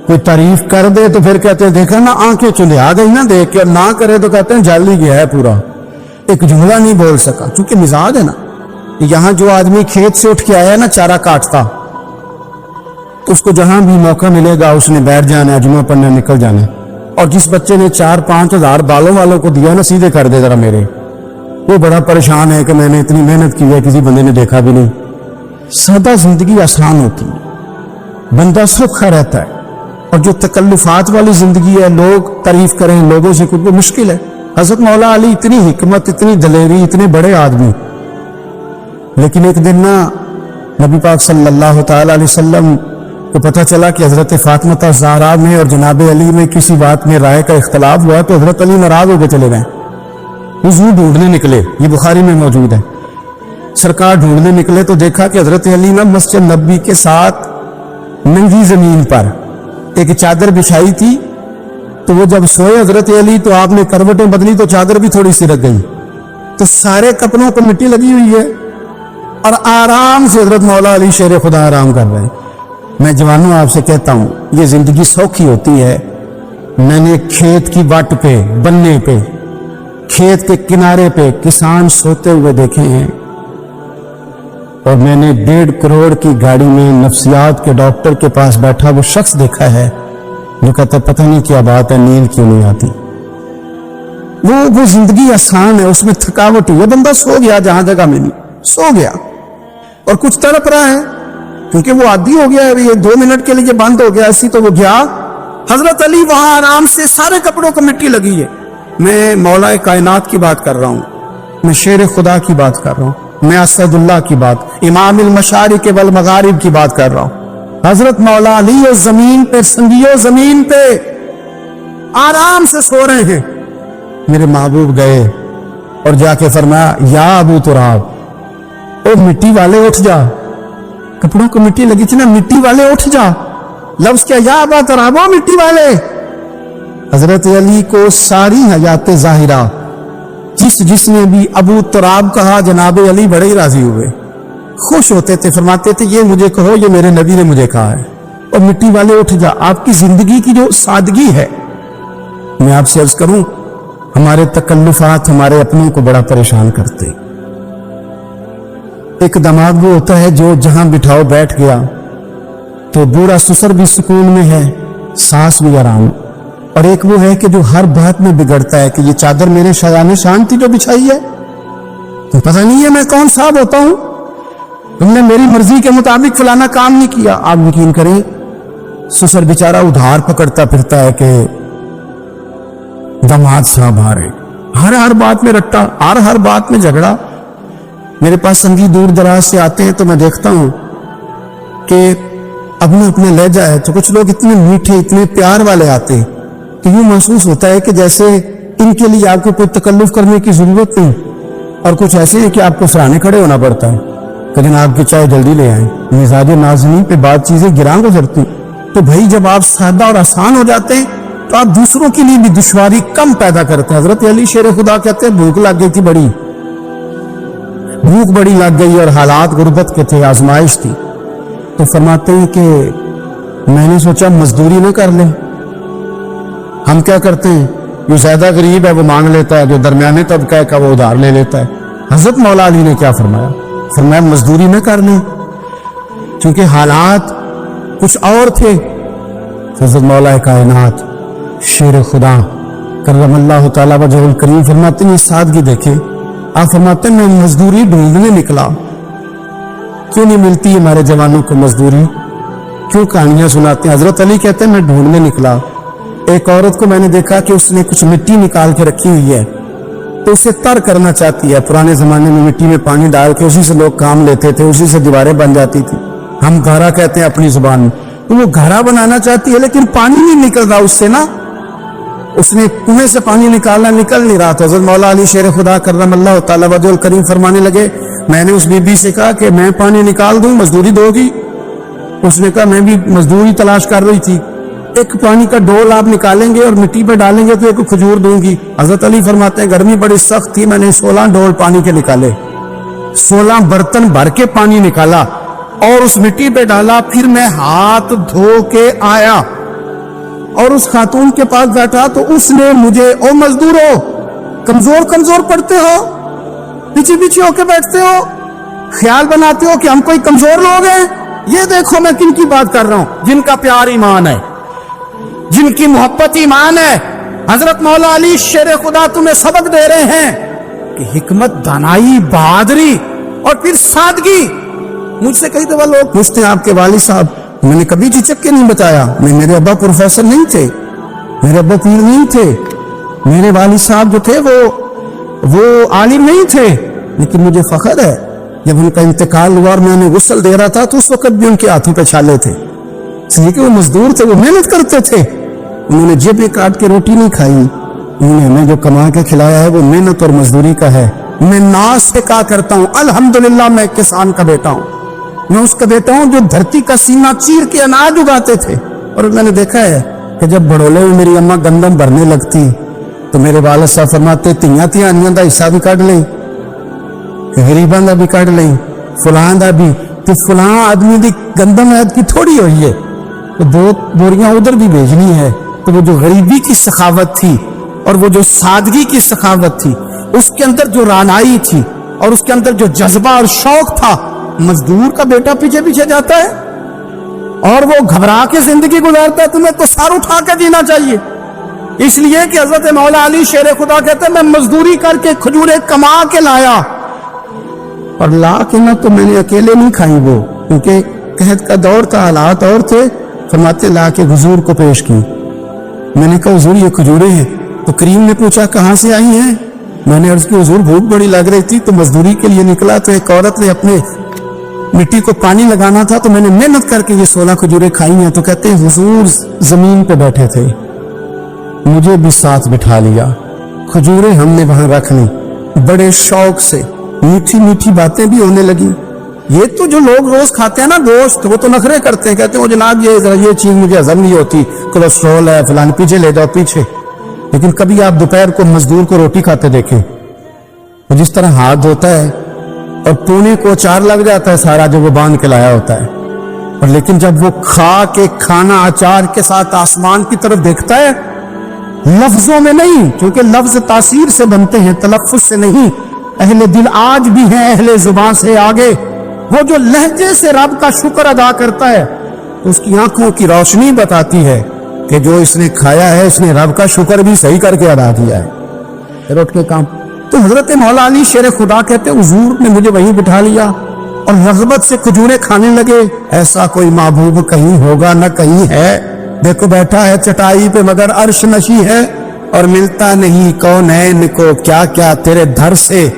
کوئی تعریف کر دے تو پھر کہتے ہیں دیکھا نا آنکھیں چندھا گئی نا دیکھ کے، اور نہ کرے تو کہتے ہیں جل ہی گیا ہے پورا، ایک جملہ نہیں بول سکا، چونکہ مزاج ہے نا۔ یہاں جو آدمی کھیت سے اٹھ کے آیا نا چارہ کاٹتا، تو اس کو جہاں بھی موقع ملے گا اس نے بیٹھ جانا ہے، جمعہ پڑھنے نکل جانا ہے، اور جس بچے نے 4-5 ہزار بالوں والوں کو دیا نا سیدھے کر دے ذرا میرے، وہ بڑا پریشان ہے کہ میں نے اتنی محنت کی ہے کسی بندے نے دیکھا بھی نہیں۔ سادہ زندگی آسان ہوتی ہے، بندہ سوکھا رہتا ہے، اور جو تکلفات والی زندگی ہے لوگ تعریف کریں لوگوں سے کچھ مشکل ہے۔ حضرت مولا علی اتنی حکمت، اتنی دلیری، اتنے بڑے آدمی، لیکن ایک دن نا نبی پاک صلی اللہ تعالی علیہ وسلم کو پتہ چلا کہ حضرت فاطمہ زہرا میں اور جناب علی میں کسی بات میں رائے کا اختلاف ہوا، تو حضرت علی ناراض ہو کے چلے گئے، حضور ڈھونڈنے نکلے، یہ بخاری میں موجود ہے، سرکار ڈھونڈنے نکلے تو دیکھا کہ حضرت علی نا مسجد نبوی کے ساتھ ننگی زمین پر ایک چادر بچھائی تھی، تو وہ جب سوئے حضرت علی تو آپ نے کروٹیں بدلی تو چادر بھی تھوڑی سی رکھ گئی، تو سارے کپڑوں کو مٹی لگی ہوئی ہے اور آرام سے حضرت مولا علی شیر خدا آرام کر رہے ہیں۔ میں جوانوں آپ سے کہتا ہوں یہ زندگی سوکھی ہوتی ہے۔ میں نے کھیت کی وٹ پہ، بننے پہ، کھیت کے کنارے پہ کسان سوتے ہوئے دیکھے ہیں، اور میں نے 1.5 کروڑ کی گاڑی میں نفسیات کے ڈاکٹر کے پاس بیٹھا وہ شخص دیکھا ہے جو کہتا پتہ نہیں کیا بات ہے، نیند کیوں نہیں آتی۔ وہ زندگی آسان ہے، اس میں تھکاوٹ ہوئی ہے، بندہ سو گیا جہاں جگہ ملی، سو گیا، اور کچھ تڑپ رہا ہے کیونکہ وہ عادی ہو گیا ہے، یہ 2 منٹ کے لیے بند ہو گیا، اسی تو وہ گیا۔ حضرت علی وہاں آرام سے، سارے کپڑوں کو مٹی لگی ہے۔ میں مولا کائنات کی بات کر رہا ہوں، میں شیر خدا کی بات کر رہا ہوں، میں اسد اللہ کی بات، امام المشارق والمغارب کی بات کر رہا ہوں۔ حضرت مولا علی اور زمین پہ، سنگیو زمین پہ آرام سے سو رہے ہیں۔ میرے محبوب گئے اور جا کے فرمایا یا ابو تراب، او مٹی والے اٹھ جا، کپڑوں کو مٹی لگی تھی نا، مٹی والے اٹھ جا، لفظ کیا یا ابا تراب، او مٹی والے۔ حضرت علی کو ساری حیات ظاہرہ جس نے بھی ابو تراب کہا جناب علی بڑے ہی راضی ہوئے، خوش ہوتے تھے، فرماتے تھے یہ مجھے کہو، یہ میرے نبی نے مجھے کہا ہے۔ اور مٹی والے اٹھ جا، آپ کی زندگی کی جو سادگی ہے، میں آپ سے عرض کروں ہمارے تکلفات ہمارے اپنوں کو بڑا پریشان کرتے۔ ایک دماغ وہ ہوتا ہے جو جہاں بٹھاؤ بیٹھ گیا، تو بوڑھا سسر بھی سکون میں ہے، سانس بھی آرام، اور ایک وہ ہے کہ جو ہر بات میں بگڑتا ہے کہ یہ چادر میرے شایان شان تھی جو بچھائی ہے، تو پتہ نہیں ہے میں کون صاحب ہوتا ہوں، تم نے میری مرضی کے مطابق فلانا کام نہیں کیا۔ آپ یقین کریں سسر بیچارہ ادھار پکڑتا پھرتا ہے کہ دماد صاحب آ رہے، ہر بات میں رٹا، ہر بات میں جھگڑا۔ میرے پاس سنگی دور دراز سے آتے ہیں تو میں دیکھتا ہوں کہ اپنا لہجہ ہے، تو کچھ لوگ اتنے میٹھے، اتنے پیار والے آتے ہیں کہ یوں محسوس ہوتا ہے کہ جیسے ان کے لیے آپ کو کوئی تکلف کرنے کی ضرورت نہیں، اور کچھ ایسے ہیں کہ آپ کو سرانے کھڑے ہونا پڑتا ہے کہ جناب کی چائے جلدی لے آئیں۔ مزاج نازنین پہ بات چیزیں گراں گزرتی، تو بھائی جب آپ سادہ اور آسان ہو جاتے ہیں تو آپ دوسروں کے لیے بھی دشواری کم پیدا کرتے ہیں۔ حضرت علی شیر خدا کہتے ہیں بھوک لگ گئی تھی، بھوک بڑی لگ گئی، اور حالات غربت کے تھے، آزمائش تھی، تو فرماتے ہیں کہ میں نے سوچا مزدوری نہ کر لیں۔ ہم کیا کرتے ہیں، جو زیادہ غریب ہے وہ مانگ لیتا ہے، جو درمیانے طبقہ کا وہ ادھار لے لیتا ہے۔ حضرت مولا علی نے کیا فرمایا؟ فرمایا مزدوری نہ کر لیں، کیونکہ حالات کچھ اور تھے۔ حضرت مولا کائنات شیر خدا کرم اللہ تعالیٰ وجہ الکریم فرماتے ہیں سادگی دیکھیں، آپ فرماتے ہیں میں مزدوری ڈھونڈنے نکلا۔ کیوں نہیں ملتی ہمارے جوانوں کو مزدوری؟ کیوں کہانیاں سناتے ہیں؟ حضرت علی کہتے ہیں میں ڈھونڈنے نکلا، ایک عورت کو میں نے دیکھا کہ اس نے کچھ مٹی نکال کے رکھی ہوئی ہے، تو اسے تر کرنا چاہتی ہے۔ پرانے زمانے میں مٹی میں پانی ڈال کے اسی سے لوگ کام لیتے تھے، اسی سے دیواریں بن جاتی تھی، ہم گھارا کہتے ہیں اپنی زبان میں، تو وہ گھارا بنانا چاہتی ہے لیکن پانی نہیں نکل رہا اس سے نا، اس نے کنویں سے پانی نکالنا، نکل نہیں رہا۔ تو حضرت مولا علی شیر خدا کرم اللہ تعالیٰ وجہ الکریم فرمانے لگے، میں نے اس بی بی سے کہا کہ میں پانی نکال دوں، مزدوری دو گی؟ اس نے کہا میں بھی مزدوری تلاش کر رہی تھی، ایک پانی کا ڈول آپ نکالیں گے اور مٹی پہ ڈالیں گے تو ایک کھجور دوں گی۔ حضرت علی فرماتے ہیں گرمی بڑی سخت تھی، میں نے 16 ڈول پانی کے نکالے، 16 برتن بھر کے پانی نکالا اور اس مٹی پہ ڈالا، پھر میں ہاتھ دھو کے آیا اور اس خاتون کے پاس بیٹھا تو اس نے مجھے، او مزدورو کمزور پڑتے ہو، پیچھے پیچھے ہو کے بیٹھتے ہو، خیال بناتے ہو کہ ہم کوئی کمزور لوگ ہیں، یہ دیکھو میں کن کی بات کر رہا ہوں، جن کا پیار ایمان ہے، جن کی محبت ایمان ہے۔ حضرت مولا علی شیر خدا تمہیں سبق دے رہے ہیں کہ حکمت، دانائی، بہادری اور پھر سادگی۔ مجھ سے کئی دفعہ لوگ پوچھتے ہیں آپ کے والد صاحب، میں نے کبھی جھجک کے نہیں بتایا، میرے ابا پروفیسر نہیں تھے، میرے ابا پیر نہیں تھے، میرے والد صاحب جو تھے وہ عالم نہیں تھے، لیکن مجھے فخر ہے جب ان کا انتقال ہوا اور میں انہیں غسل دے رہا تھا تو اس وقت بھی ان کے ہاتھوں پہ چھالے تھے، اس لیے کہ وہ مزدور تھے، وہ محنت کرتے تھے، انہوں نے جیبیں کاٹ کے روٹی نہیں کھائی، انہوں نے ہمیں جو کما کے کھلایا ہے وہ محنت اور مزدوری کا ہے۔ میں ناز سے کہا کرتا ہوں الحمدللہ میں کسان کا بیٹا ہوں، میں اس کا بیٹا ہوں جو دھرتی کا سینہ چیر کے اناج اگاتے تھے۔ اور میں نے دیکھا ہے کہ جب بڑولے میں میری اماں گندم بھرنے لگتی تو میرے والد صاحب فرماتے تیاں دا حصہ بھی کٹ لیں، غریباں دا بھی کٹ لیں، فلاں دا بھی، تو فلاں آدمی دی گندم عید کی تھوڑی ہوئی ہے تو 2 بوریاں ادھر بھی بھیجنی ہے۔ تو وہ جو غریبی کی سخاوت تھی اور وہ جو سادگی کی سخاوت تھی، اس کے اندر جو رانائی تھی اور اس کے اندر جو جذبہ اور شوق تھا، مزدور کا بیٹا پیچھے پیچھے جاتا ہے اور وہ گھبرا کے زندگی گزارتا ہے، تمہیں تو سر اٹھا کے جینا چاہیے۔ اس لیے کہ حضرت مولا علی شیر خدا کہتے ہیں میں مزدوری کر کے کھجوریں کما کے لایا، اور لا کے نہ تو میں نے اکیلے نہیں کھائی وہ، کیونکہ قحط کا دور تھا، حالات اور تھے، فرماتے لا کے حضور کو پیش کی۔ میں نے کہا حضور یہ کھجوریں ہیں، تو کریم نے پوچھا کہاں سے آئی ہیں؟ میں نے عرض کی حضور بھوک بڑی لگ رہی تھی تو مزدوری کے لیے نکلا، تو ایک عورت نے اپنے مٹی کو پانی لگانا تھا تو میں نے محنت کر کے یہ 16 کھجوریں کھائی ہیں۔ تو کہتے ہیں حضور زمین پہ بیٹھے تھے، مجھے بھی ساتھ بٹھا لیا، کھجوریں ہم نے وہاں رکھ لی، بڑے شوق سے میٹھی میٹھی باتیں بھی ہونے لگی۔ یہ تو جو لوگ روز کھاتے ہیں نا گوشت، وہ تو نخرے کرتے ہیں، کہتے ہیں وہ جناب یہ چیز مجھے ہضم نہیں ہوتی، کولیسٹرول ہے فلان، پیچھے لے جاؤ پیچھے۔ لیکن کبھی آپ دوپہر کو مزدور کو روٹی کھاتے دیکھیں، وہ جس طرح ہاتھ دھوتا ہے اور پونے کو 4 لگ جاتا ہے سارا جو وہ باندھ کے لایا ہوتا ہے، اور لیکن جب وہ کھا کے کھانا اچار کے ساتھ آسمان کی طرف دیکھتا ہے، لفظوں میں نہیں، کیونکہ لفظ تاثیر سے بنتے ہیں تلفظ سے نہیں، اہل دل آج بھی ہیں اہل زبان سے آگے، وہ جو لہجے سے رب کا شکر ادا کرتا ہے تو اس کی آنکھوں کی روشنی بتاتی ہے کہ جو اس نے کھایا ہے اس نے رب کا شکر بھی صحیح کر کے ادا کیا ہے، پھر اٹھ کے کام۔ تو حضرت مولا علی شیر خدا کہتے حضور نے مجھے وہیں بٹھا لیا اور رغبت سے کھجوریں کھانے لگے۔ ایسا کوئی محبوب کہیں ہوگا نہ کہیں ہے، دیکھو بیٹھا ہے چٹائی پہ مگر عرش نشی ہے، اور ملتا نہیں کونین کو کیا کیا تیرے دھر سے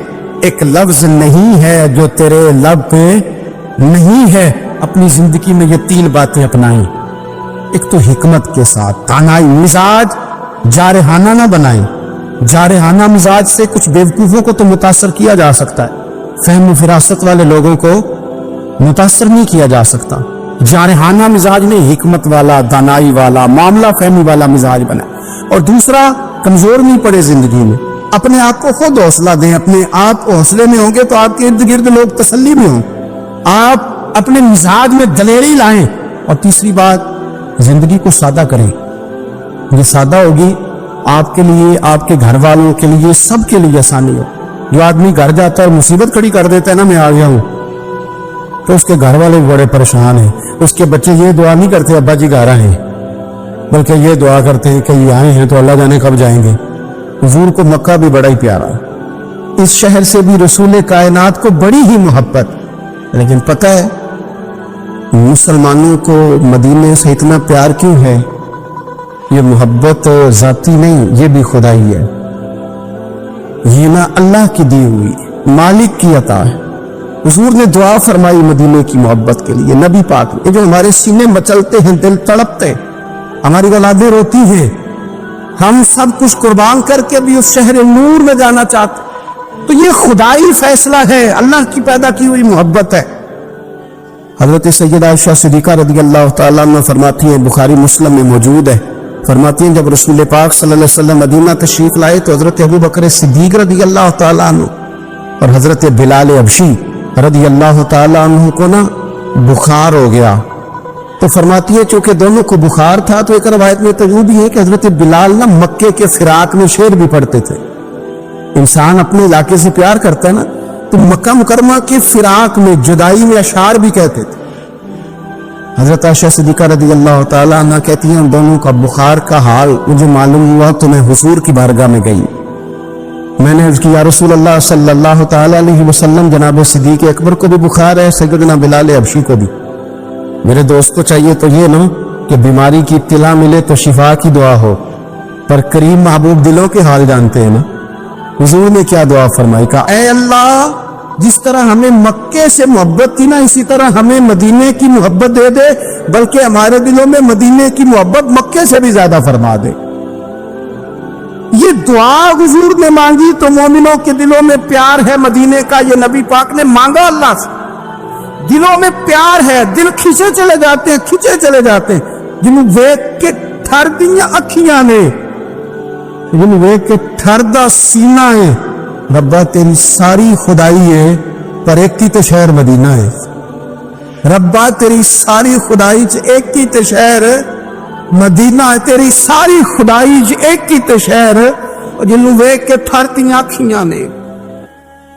ایک لفظ نہیں ہے جو تیرے لب پہ نہیں ہے۔ اپنی زندگی میں یہ 3 باتیں اپنائیں، ایک تو حکمت کے ساتھ، دانائی، مزاج جارحانہ نہ بنائیں۔ جارحانہ مزاج سے کچھ بیوقوفوں کو تو متاثر کیا جا سکتا ہے، فہم و فراست والے لوگوں کو متاثر نہیں کیا جا سکتا۔ جارحانہ مزاج میں حکمت والا، دانائی والا، معاملہ فہمی والا مزاج بنا۔ اور دوسرا، کمزور نہیں پڑے زندگی میں، اپنے آپ کو خود حوصلہ دیں، اپنے آپ حوصلے میں ہوں گے تو آپ کے ارد گرد لوگ تسلی میں ہوں، آپ اپنے مزاج میں دلیری لائیں۔ اور تیسری بات، زندگی کو سادہ کریں، یہ سادہ ہوگی آپ کے لیے، آپ کے گھر والوں کے لیے، سب کے لیے آسانی ہو۔ جو آدمی گھر جاتا ہے اور مصیبت کھڑی کر دیتا ہے نا میں آ گیا ہوں، تو اس کے گھر والے بڑے پریشان ہیں، اس کے بچے یہ دعا نہیں کرتے ابا جی گھر آئے، بلکہ یہ دعا کرتے ہیں کہ یہ آئے ہیں تو اللہ جانے کب جائیں گے۔ حضور کو مکہ بھی بڑا ہی پیارا، اس شہر سے بھی رسول کائنات کو بڑی ہی محبت، لیکن پتہ ہے مسلمانوں کو مدینے سے اتنا پیار کیوں ہے؟ یہ محبت ذاتی نہیں، یہ بھی خدائی ہے، یہ نہ اللہ کی دی ہوئی، مالک کی عطا ہے۔ حضور نے دعا فرمائی مدینے کی محبت کے لیے، نبی پاک نے، جو ہمارے سینے مچلتے ہیں، دل تڑپتے، ہماری اولادیں روتی ہیں، ہم سب کچھ قربان کر کے بھی اس شہر نور میں جانا چاہتے، تو یہ خدائی فیصلہ ہے، اللہ کی پیدا کی ہوئی محبت ہے۔ حضرت سیدہ عائشہ صدیقہ رضی اللہ تعالیٰ عنہ فرماتی ہیں، بخاری مسلم میں موجود ہے، فرماتی ہیں جب رسول پاک صلی اللہ علیہ وسلم مدینہ تشریف لائے تو حضرت ابو بکر صدیق رضی اللہ تعالیٰ عنہ اور حضرت بلال حبشی رضی اللہ تعالیٰ عنہ کو نا بخار ہو گیا، تو فرماتی ہے چونکہ دونوں کو بخار تھا تو ایک روایت میں تو بھی ہے کہ حضرت بلال نا مکے کے فراق میں شعر بھی پڑھتے تھے۔ انسان اپنے علاقے سے پیار کرتا ہے نا، تو مکہ مکرمہ کے فراق میں، جدائی میں اشعار بھی کہتے تھے۔ حضرت عائشہ صدیقہ رضی اللہ تعالیٰ عنہ کہتی ہیں ان دونوں کا بخار کا حال مجھے معلوم ہوا تو میں حضور کی بارگاہ میں گئی، میں نے عرض کی یا رسول اللہ صلی اللہ تعالیٰ علیہ وسلم، جناب صدیق اکبر کو بھی بخار ہے، سیدنا بلال حبشی کو بھی، میرے دوست کو چاہیے تو یہ نا کہ بیماری کی اطلاع ملے تو شفا کی دعا ہو، پر کریم محبوب دلوں کے حال جانتے ہیں نا۔ حضور نے کیا دعا فرمائی، کہا اے اللہ جس طرح ہمیں مکے سے محبت تھی نا، اسی طرح ہمیں مدینے کی محبت دے دے، بلکہ ہمارے دلوں میں مدینے کی محبت مکے سے بھی زیادہ فرما دے۔ یہ دعا حضور نے مانگی تو مومنوں کے دلوں میں پیار ہے مدینے کا، یہ نبی پاک نے مانگا اللہ سے، دلوں میں پیار ہے، دل کھچے چلے جاتے ہیں، کھچے چلے جاتے ہیں، جنہوں ویک کے ٹھر دیاں اکھیاں نے، جنہوں ویک کے ٹھر دا سینہ ہے، ربا تیری ساری خدائی ہے پر ایک کی تے شہر مدینہ ہے، ربا تیری ساری خدائی ایک کی تے شہر مدینہ ہے، تیری ساری خدائی ایک کی تے شہر، جنہوں ویک کے ٹھر دیاں اکھیاں نے،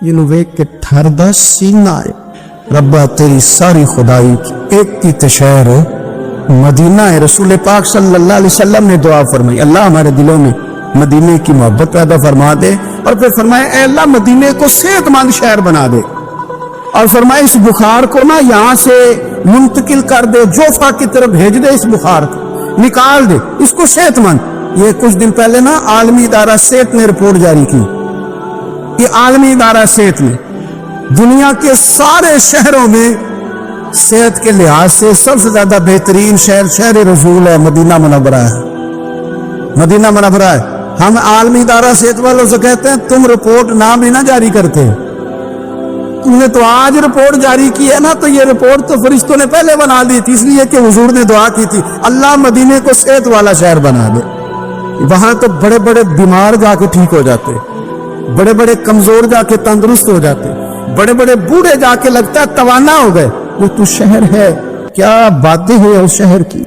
جنہوں ویک کے ٹھر دا سینہ ہے، ربا تیری ساری خدائی ایک کی تے شہر مدینہ ہے۔ رسول پاک صلی اللہ علیہ وسلم نے دعا فرمائی، اللہ ہمارے دلوں میں مدینے کی محبت پیدا فرما دے، اور پھر فرمائے اے اللہ مدینے کو صحت مند شہر بنا دے، اور فرمائے اس بخار کو نا یہاں سے منتقل کر دے، جوفا کی طرف بھیج دے، اس بخار کو نکال دے، اس کو صحت مند۔ یہ کچھ دن پہلے نا عالمی ادارہ صحت نے رپورٹ جاری کی، یہ عالمی ادارہ صحت نے دنیا کے سارے شہروں میں صحت کے لحاظ سے سب سے زیادہ بہترین شہر رسول ہے، مدینہ منورہ ہے، مدینہ منورہ ہے۔ ہم عالمی ادارہ صحت والوں سے کہتے ہیں تم رپورٹ نام ہی نہ جاری کرتے، تم نے تو آج رپورٹ جاری کی ہے نا، تو یہ رپورٹ تو فرشتوں نے پہلے بنا دی تھی، اس لیے کہ حضور نے دعا کی تھی اللہ مدینے کو صحت والا شہر بنا دے۔ وہاں تو بڑے بڑے بیمار جا کے ٹھیک ہو جاتے، بڑے بڑے کمزور جا کے تندرست ہو جاتے، بڑے بڑے بوڑھے جا کے لگتا ہے توانا ہو گئے۔ وہ تو شہر ہے، کیا باتیں ہیں اس شہر کی۔